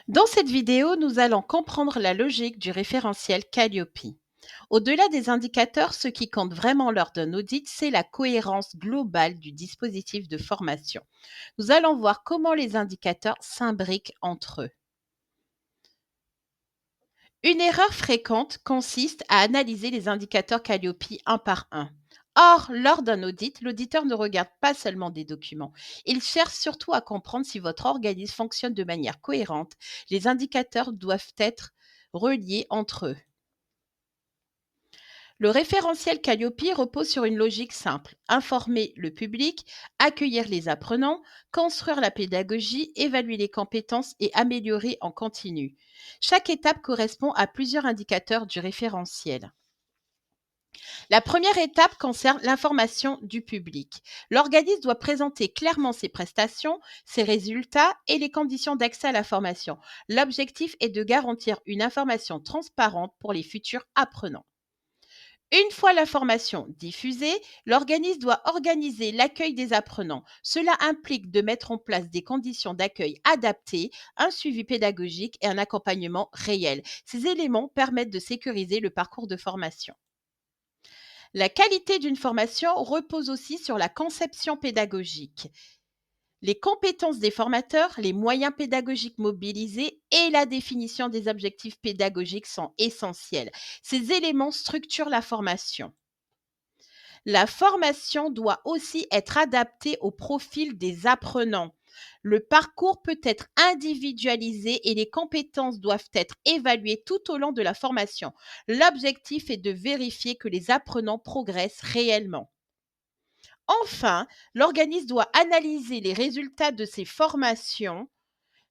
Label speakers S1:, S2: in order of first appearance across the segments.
S1: Dans cette vidéo, nous allons comprendre la logique du référentiel Calliope. Au-delà des indicateurs, ce qui compte vraiment lors d'un audit, c'est la cohérence globale du dispositif de formation. Nous allons voir comment les indicateurs s'imbriquent entre eux. Une erreur fréquente consiste à analyser les indicateurs Calliope un par un. Or, lors d'un audit, l'auditeur ne regarde pas seulement des documents. Il cherche surtout à comprendre si votre organisme fonctionne de manière cohérente. Les indicateurs doivent être reliés entre eux. Le référentiel Calliope repose sur une logique simple: informer le public, accueillir les apprenants, construire la pédagogie, évaluer les compétences et améliorer en continu. Chaque étape correspond à plusieurs indicateurs du référentiel. La première étape concerne l'information du public. L'organisme doit présenter clairement ses prestations, ses résultats et les conditions d'accès à la formation. L'objectif est de garantir une information transparente pour les futurs apprenants. Une fois l'information diffusée, l'organisme doit organiser l'accueil des apprenants. Cela implique de mettre en place des conditions d'accueil adaptées, un suivi pédagogique et un accompagnement réel. Ces éléments permettent de sécuriser le parcours de formation. La qualité d'une formation repose aussi sur la conception pédagogique. Les compétences des formateurs, les moyens pédagogiques mobilisés et la définition des objectifs pédagogiques sont essentiels. Ces éléments structurent la formation. La formation doit aussi être adaptée au profil des apprenants. Le parcours peut être individualisé et les compétences doivent être évaluées tout au long de la formation. L'objectif est de vérifier que les apprenants progressent réellement. Enfin, l'organisme doit analyser les résultats de ces formations,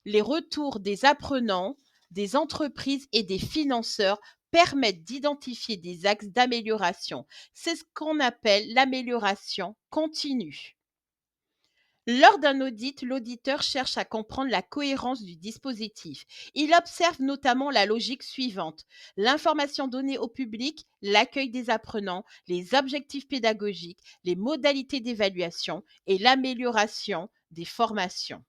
S1: les retours des apprenants, des entreprises et des financeurs permettent d'identifier des axes d'amélioration. C'est ce qu'on appelle l'amélioration continue. Lors d'un audit, l'auditeur cherche à comprendre la cohérence du dispositif. Il observe notamment la logique suivante: l'information donnée au public, l'accueil des apprenants, les objectifs pédagogiques, les modalités d'évaluation et l'amélioration des formations.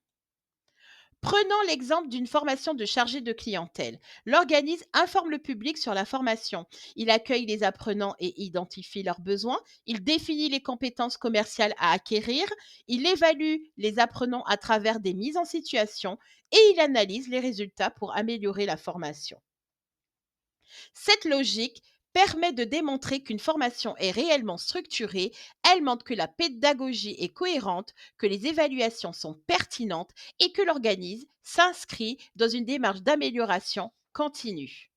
S1: Prenons l'exemple d'une formation de chargé de clientèle. L'organisme informe le public sur la formation. Il accueille les apprenants et identifie leurs besoins. Il définit les compétences commerciales à acquérir. Il évalue les apprenants à travers des mises en situation et il analyse les résultats pour améliorer la formation. Cette logique permet de démontrer qu'une formation est réellement structurée. Elle montre que la pédagogie est cohérente, que les évaluations sont pertinentes et que l'organisme s'inscrit dans une démarche d'amélioration continue.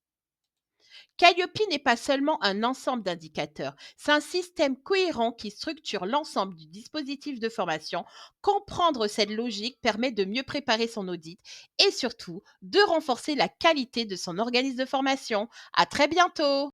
S1: Calliope n'est pas seulement un ensemble d'indicateurs, c'est un système cohérent qui structure l'ensemble du dispositif de formation. Comprendre cette logique permet de mieux préparer son audit et surtout de renforcer la qualité de son organisme de formation. À très bientôt!